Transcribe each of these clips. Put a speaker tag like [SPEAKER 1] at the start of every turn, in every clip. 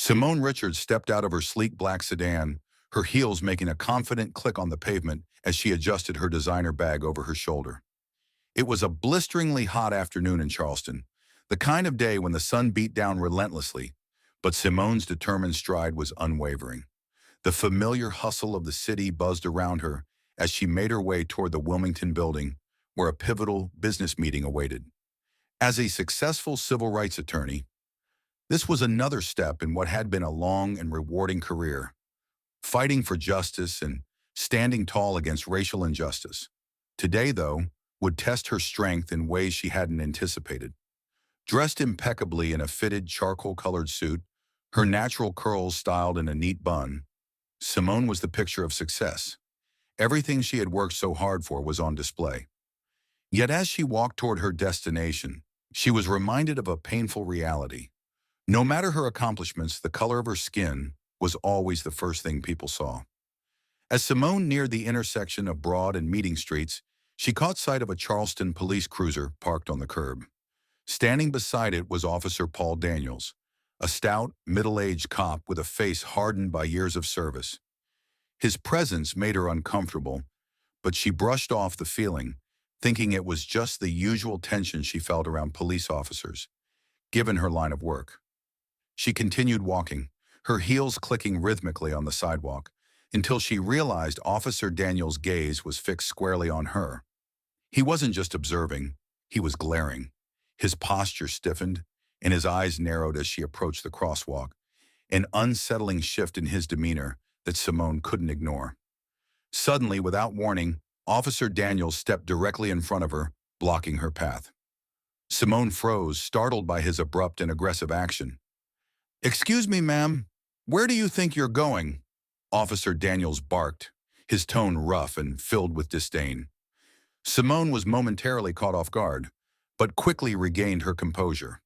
[SPEAKER 1] Simone Richards stepped out of her sleek black sedan, her heels making a confident click on the pavement as she adjusted her designer bag over her shoulder. It was a blisteringly hot afternoon in Charleston, the kind of day when the sun beat down relentlessly, but Simone's determined stride was unwavering. The familiar hustle of the city buzzed around her as she made her way toward the Wilmington building, where a pivotal business meeting awaited. As a successful civil rights attorney, this was another step in what had been a long and rewarding career, fighting for justice and standing tall against racial injustice. Today, though, would test her strength in ways she hadn't anticipated. Dressed impeccably in a fitted charcoal-colored suit, her natural curls styled in a neat bun, Simone was the picture of success. Everything she had worked so hard for was on display. Yet as she walked toward her destination, she was reminded of a painful reality. No matter her accomplishments, the color of her skin was always the first thing people saw. As Simone neared the intersection of Broad and Meeting Streets, she caught sight of a Charleston police cruiser parked on the curb. Standing beside it was Officer Paul Daniels, a stout, middle-aged cop with a face hardened by years of service. His presence made her uncomfortable, but she brushed off the feeling, thinking it was just the usual tension she felt around police officers, given her line of work. She continued walking, her heels clicking rhythmically on the sidewalk, until she realized Officer Daniels' gaze was fixed squarely on her. He wasn't just observing, he was glaring. His posture stiffened, and his eyes narrowed as she approached the crosswalk, an unsettling shift in his demeanor that Simone couldn't ignore. Suddenly, without warning, Officer Daniels stepped directly in front of her, blocking her path. Simone froze, startled by his abrupt and aggressive action. "Excuse me, ma'am, where do you think you're going?" Officer Daniels barked, his tone rough and filled with disdain. Simone was momentarily caught off guard, but quickly regained her composure.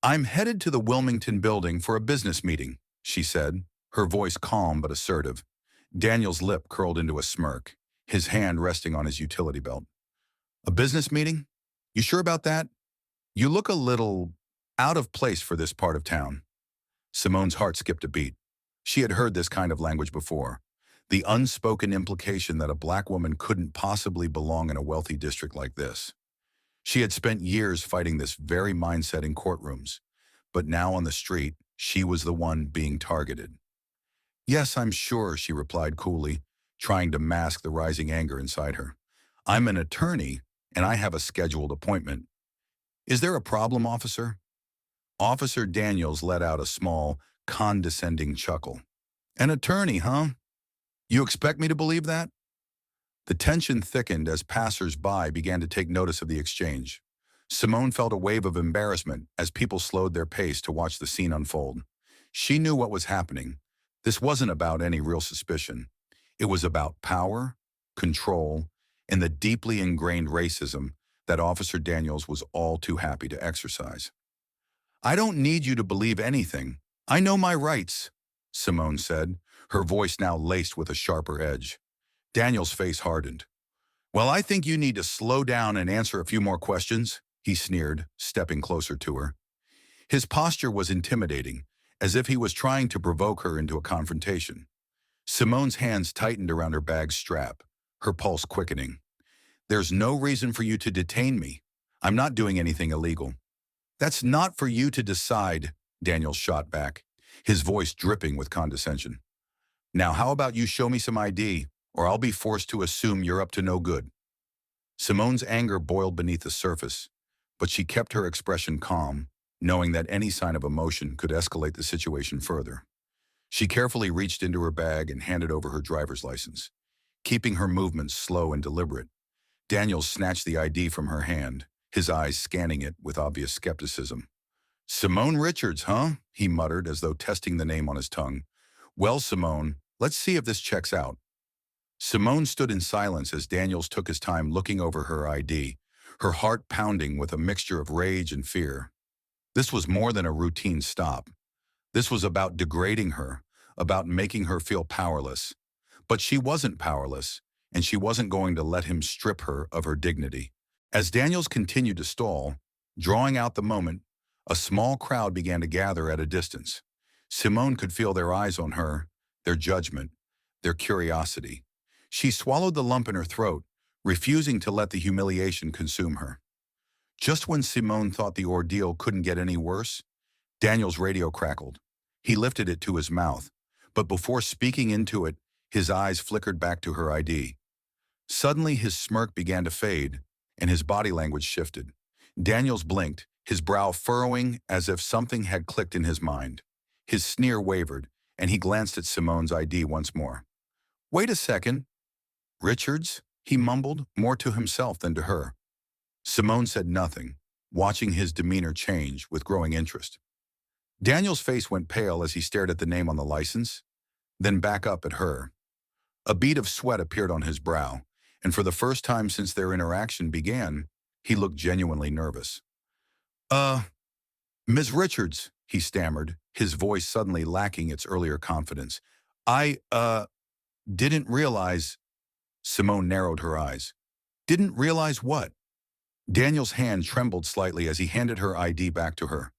[SPEAKER 1] "I'm headed to the Wilmington building for a business meeting," she said, her voice calm but assertive. Daniel's lip curled into a smirk, his hand resting on his utility belt. "A business meeting? You sure about that? You look a little out of place for this part of town." Simone's heart skipped a beat. She had heard this kind of language before, the unspoken implication that a black woman couldn't possibly belong in a wealthy district like this. She had spent years fighting this very mindset in courtrooms, but now on the street, she was the one being targeted. "Yes, I'm sure," she replied coolly, trying to mask the rising anger inside her. "I'm an attorney, and I have a scheduled appointment." "Is there a problem, officer?" Officer Daniels let out a small, condescending chuckle. "An attorney, huh? You expect me to believe that?" The tension thickened as passers-by began to take notice of the exchange. Simone felt a wave of embarrassment as people slowed their pace to watch the scene unfold. She knew what was happening. This wasn't about any real suspicion. It was about power, control, and the deeply ingrained racism that Officer Daniels was all too happy to exercise. "I don't need you to believe anything. I know my rights," Simone said, her voice now laced with a sharper edge. Daniel's face hardened. "Well, I think you need to slow down and answer a few more questions," he sneered, stepping closer to her. His posture was intimidating, as if he was trying to provoke her into a confrontation. Simone's hands tightened around her bag's strap, her pulse quickening. "There's no reason for you to detain me. I'm not doing anything illegal." "That's not for you to decide," Daniel shot back, his voice dripping with condescension. "Now how about you show me some ID, or I'll be forced to assume you're up to no good." Simone's anger boiled beneath the surface, but she kept her expression calm, knowing that any sign of emotion could escalate the situation further. She carefully reached into her bag and handed over her driver's license, keeping her movements slow and deliberate. Daniel snatched the ID from her hand, his eyes scanning it with obvious skepticism. "Simone Richards, huh?" he muttered as though testing the name on his tongue. "Well, Simone, let's see if this checks out." Simone stood in silence as Daniels took his time looking over her ID, her heart pounding with a mixture of rage and fear. This was more than a routine stop. This was about degrading her, about making her feel powerless. But she wasn't powerless, and she wasn't going to let him strip her of her dignity. As Daniels continued to stall, drawing out the moment, a small crowd began to gather at a distance. Simone could feel their eyes on her, their judgment, their curiosity. She swallowed the lump in her throat, refusing to let the humiliation consume her. Just when Simone thought the ordeal couldn't get any worse, Daniel's radio crackled. He lifted it to his mouth, but before speaking into it, his eyes flickered back to her ID. Suddenly, his smirk began to fade, and his body language shifted. Daniels blinked, his brow furrowing as if something had clicked in his mind. His sneer wavered, and he glanced at Simone's ID once more. "Wait a second. Richards?" he mumbled, more to himself than to her. Simone said nothing, watching his demeanor change with growing interest. Daniel's face went pale as he stared at the name on the license, then back up at her. A bead of sweat appeared on his brow, and for the first time since their interaction began, he looked genuinely nervous. "Uh, Ms. Richards," he stammered, his voice suddenly lacking its earlier confidence. "I didn't realize—" Simone narrowed her eyes. "Didn't realize what?" Daniel's hand trembled slightly as he handed her ID back to her.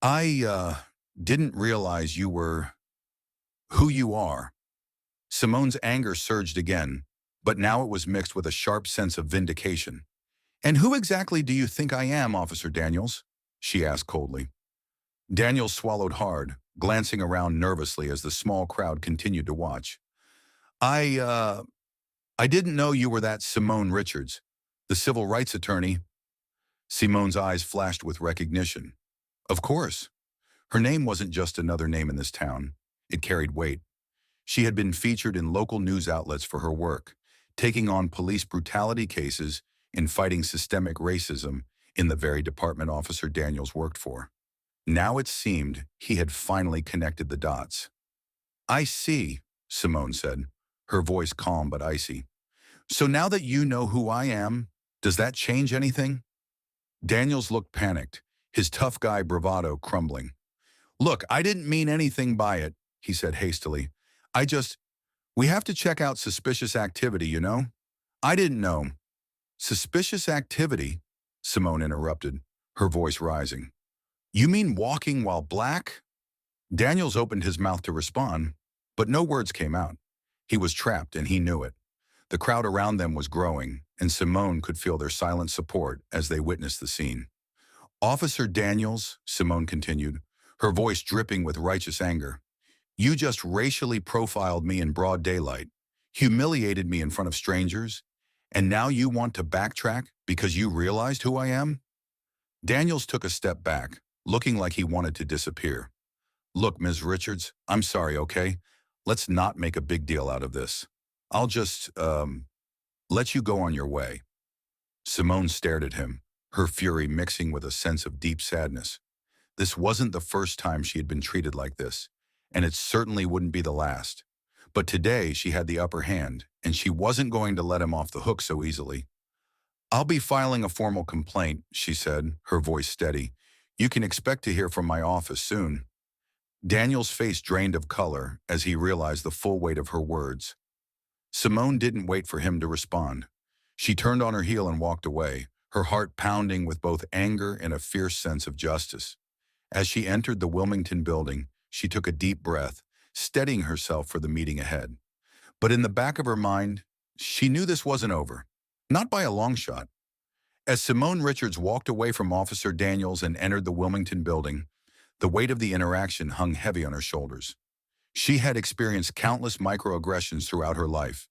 [SPEAKER 1] "I didn't realize you were who you are." Simone's anger surged again, but now it was mixed with a sharp sense of vindication. "And who exactly do you think I am, Officer Daniels?" she asked coldly. Daniels swallowed hard, glancing around nervously as the small crowd continued to watch. I didn't know you were that Simone Richards, the civil rights attorney." Simone's eyes flashed with recognition. Of course. Her name wasn't just another name in this town. It carried weight. She had been featured in local news outlets for her work, taking on police brutality cases and fighting systemic racism in the very department Officer Daniels worked for. Now it seemed he had finally connected the dots. "I see," Simone said, her voice calm but icy. "So now that you know who I am, does that change anything?" Daniels looked panicked, his tough guy bravado crumbling. "Look, I didn't mean anything by it," he said hastily. We have to check out suspicious activity, you know? I didn't know." "Suspicious activity?" Simone interrupted, her voice rising. "You mean walking while black?" Daniels opened his mouth to respond, but no words came out. He was trapped, and he knew it. The crowd around them was growing, and Simone could feel their silent support as they witnessed the scene. "Officer Daniels," Simone continued, her voice dripping with righteous anger, "you just racially profiled me in broad daylight, humiliated me in front of strangers, and now you want to backtrack because you realized who I am?" Daniels took a step back, looking like he wanted to disappear. "Look, Ms. Richards, I'm sorry, okay? Let's not make a big deal out of this. I'll just, let you go on your way." Simone stared at him, her fury mixing with a sense of deep sadness. This wasn't the first time she had been treated like this, and it certainly wouldn't be the last. But today she had the upper hand, and she wasn't going to let him off the hook so easily. "I'll be filing a formal complaint," she said, her voice steady. "You can expect to hear from my office soon." Daniel's face drained of color as he realized the full weight of her words. Simone didn't wait for him to respond. She turned on her heel and walked away, her heart pounding with both anger and a fierce sense of justice. As she entered the Wilmington building, she took a deep breath, steadying herself for the meeting ahead. But in the back of her mind, she knew this wasn't over. Not by a long shot. As Simone Richards walked away from Officer Daniels and entered the Wilmington building, the weight of the interaction hung heavy on her shoulders. She had experienced countless microaggressions throughout her life,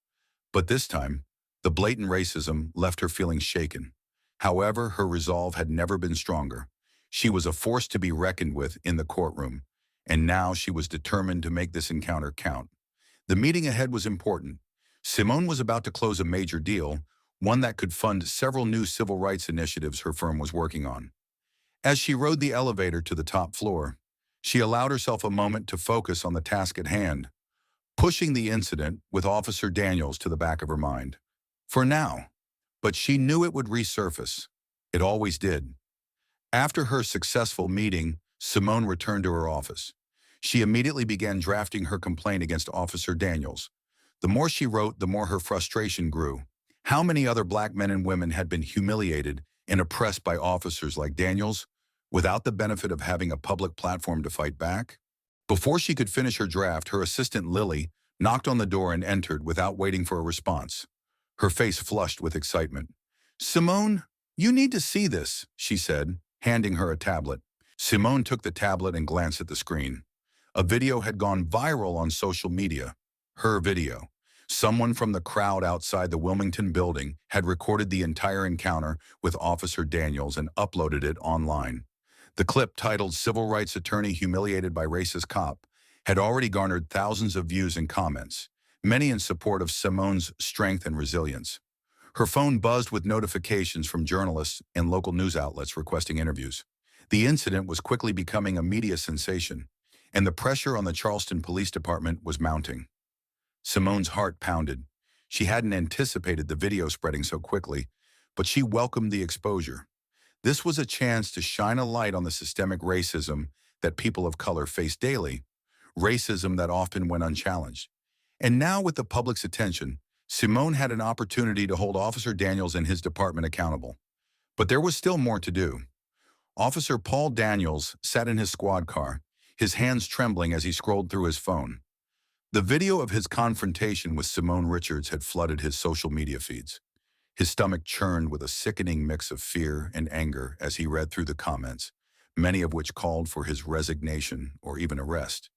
[SPEAKER 1] but this time, the blatant racism left her feeling shaken. However, her resolve had never been stronger. She was a force to be reckoned with in the courtroom, and now she was determined to make this encounter count. The meeting ahead was important. Simone was about to close a major deal, one that could fund several new civil rights initiatives her firm was working on. As she rode the elevator to the top floor, she allowed herself a moment to focus on the task at hand, pushing the incident with Officer Daniels to the back of her mind. For now, but she knew it would resurface. It always did. After her successful meeting, Simone returned to her office. She immediately began drafting her complaint against Officer Daniels. The more she wrote, the more her frustration grew. How many other black men and women had been humiliated and oppressed by officers like Daniels without the benefit of having a public platform to fight back? Before she could finish her draft, her assistant Lily knocked on the door and entered without waiting for a response. Her face flushed with excitement. "Simone, you need to see this," she said, handing her a tablet. Simone took the tablet and glanced at the screen. A video had gone viral on social media. Her video. Someone from the crowd outside the Wilmington building had recorded the entire encounter with Officer Daniels and uploaded it online. The clip, titled "Civil Rights Attorney Humiliated by Racist Cop," had already garnered thousands of views and comments, many in support of Simone's strength and resilience. Her phone buzzed with notifications from journalists and local news outlets requesting interviews. The incident was quickly becoming a media sensation, and the pressure on the Charleston Police Department was mounting. Simone's heart pounded. She hadn't anticipated the video spreading so quickly, but she welcomed the exposure. This was a chance to shine a light on the systemic racism that people of color face daily, racism that often went unchallenged. And now, with the public's attention, Simone had an opportunity to hold Officer Daniels and his department accountable. But there was still more to do. Officer Paul Daniels sat in his squad car, his hands trembling as he scrolled through his phone. The video of his confrontation with Simone Richards had flooded his social media feeds. His stomach churned with a sickening mix of fear and anger as he read through the comments, many of which called for his resignation or even arrest.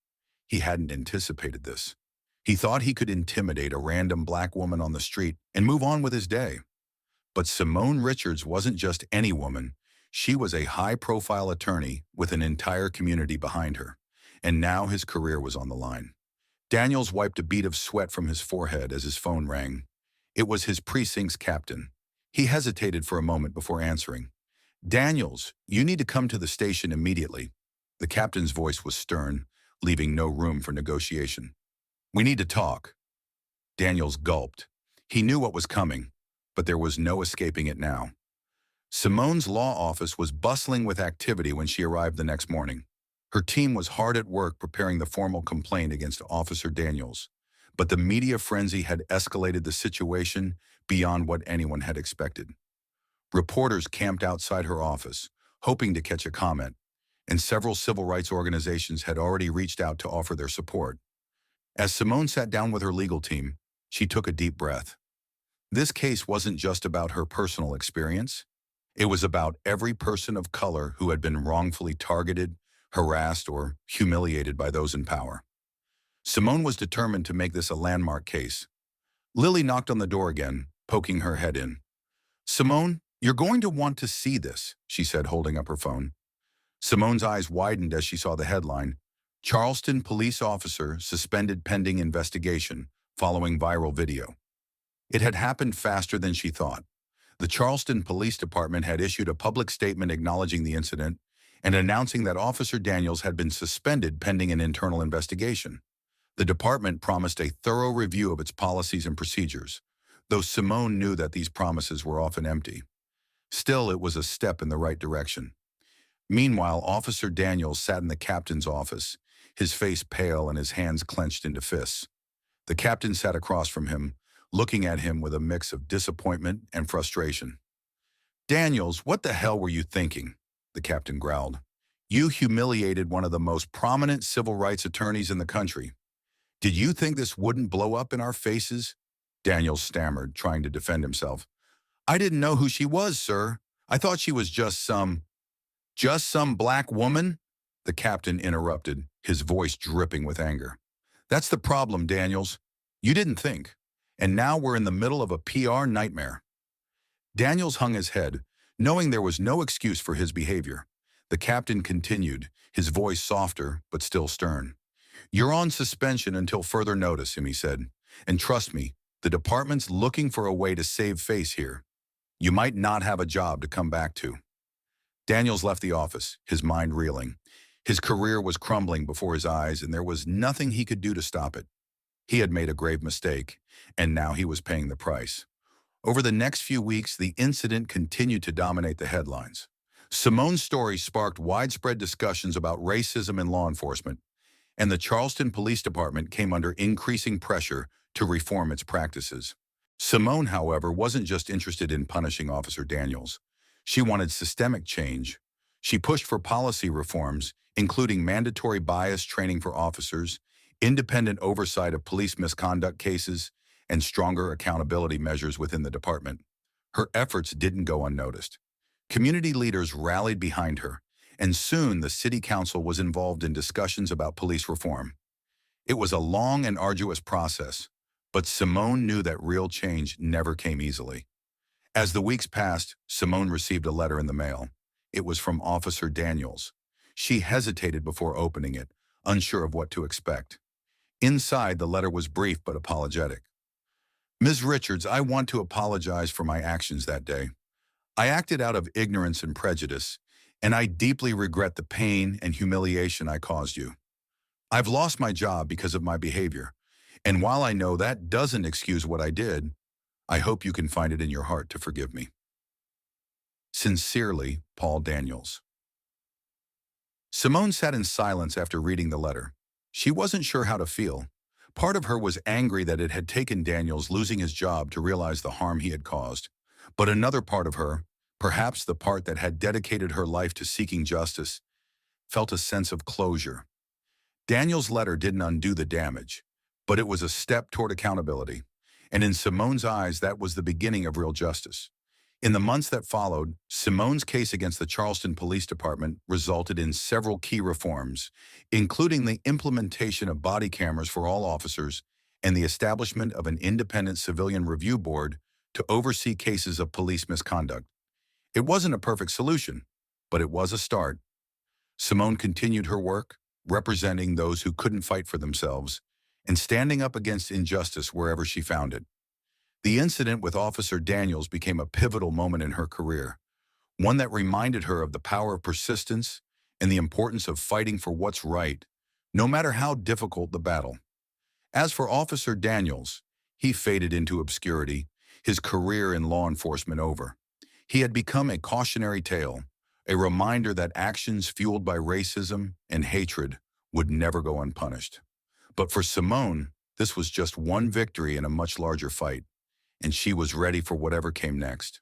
[SPEAKER 1] He hadn't anticipated this. He thought he could intimidate a random black woman on the street and move on with his day. But Simone Richards wasn't just any woman. She was a high-profile attorney with an entire community behind her, and now his career was on the line. Daniels wiped a bead of sweat from his forehead as his phone rang. It was his precinct's captain. He hesitated for a moment before answering. "Daniels, you need to come to the station immediately." The captain's voice was stern, leaving no room for negotiation. "We need to talk." Daniels gulped. He knew what was coming, but there was no escaping it now. Simone's law office was bustling with activity when she arrived the next morning. Her team was hard at work preparing the formal complaint against Officer Daniels, but the media frenzy had escalated the situation beyond what anyone had expected. Reporters camped outside her office, hoping to catch a comment, and several civil rights organizations had already reached out to offer their support. As Simone sat down with her legal team, she took a deep breath. This case wasn't just about her personal experience. It was about every person of color who had been wrongfully targeted, harassed, or humiliated by those in power. Simone was determined to make this a landmark case. Lily knocked on the door again, poking her head in. "Simone, you're going to want to see this," she said, holding up her phone. Simone's eyes widened as she saw the headline, "Charleston Police Officer Suspended Pending Investigation Following Viral Video." It had happened faster than she thought. The Charleston Police Department had issued a public statement acknowledging the incident and announcing that Officer Daniels had been suspended pending an internal investigation. The department promised a thorough review of its policies and procedures, though Simone knew that these promises were often empty. Still, it was a step in the right direction. Meanwhile, Officer Daniels sat in the captain's office, his face pale and his hands clenched into fists. The captain sat across from him, looking at him with a mix of disappointment and frustration. "Daniels, what the hell were you thinking?" the captain growled. "You humiliated one of the most prominent civil rights attorneys in the country. Did you think this wouldn't blow up in our faces?" Daniels stammered, trying to defend himself. "I didn't know who she was, sir. I thought she was just some black woman?" The captain interrupted, his voice dripping with anger. "That's the problem, Daniels. You didn't think. And now we're in the middle of a PR nightmare." Daniels hung his head, knowing there was no excuse for his behavior. The captain continued, his voice softer but still stern. "You're on suspension until further notice," he said. "And trust me, the department's looking for a way to save face here. You might not have a job to come back to." Daniels left the office, his mind reeling. His career was crumbling before his eyes, and there was nothing he could do to stop it. He had made a grave mistake, and now he was paying the price. Over the next few weeks, the incident continued to dominate the headlines. Simone's story sparked widespread discussions about racism in law enforcement, and the Charleston Police Department came under increasing pressure to reform its practices. Simone, however, wasn't just interested in punishing Officer Daniels. She wanted systemic change. She pushed for policy reforms, including mandatory bias training for officers, independent oversight of police misconduct cases, and stronger accountability measures within the department. Her efforts didn't go unnoticed. Community leaders rallied behind her, and soon the city council was involved in discussions about police reform. It was a long and arduous process, but Simone knew that real change never came easily. As the weeks passed, Simone received a letter in the mail. It was from Officer Daniels. She hesitated before opening it, unsure of what to expect. Inside, the letter was brief but apologetic. Ms. Richards, I want to apologize for my actions that day. I acted out of ignorance and prejudice, and I deeply regret the pain and humiliation I caused you. I've lost my job because of my behavior, and while I know that doesn't excuse what I did, I hope you can find it in your heart to forgive me. Sincerely, Paul Daniels. Simone sat in silence after reading the letter. She wasn't sure how to feel. Part of her was angry that it had taken Daniels losing his job to realize the harm he had caused. But another part of her, perhaps the part that had dedicated her life to seeking justice, felt a sense of closure. Daniels' letter didn't undo the damage, but it was a step toward accountability. And in Simone's eyes, that was the beginning of real justice. In the months that followed, Simone's case against the Charleston Police Department resulted in several key reforms, including the implementation of body cameras for all officers and the establishment of an independent civilian review board to oversee cases of police misconduct. It wasn't a perfect solution, but it was a start. Simone continued her work, representing those who couldn't fight for themselves and standing up against injustice wherever she found it. The incident with Officer Daniels became a pivotal moment in her career, one that reminded her of the power of persistence and the importance of fighting for what's right, no matter how difficult the battle. As for Officer Daniels, he faded into obscurity, his career in law enforcement over. He had become a cautionary tale, a reminder that actions fueled by racism and hatred would never go unpunished. But for Simone, this was just one victory in a much larger fight, and she was ready for whatever came next.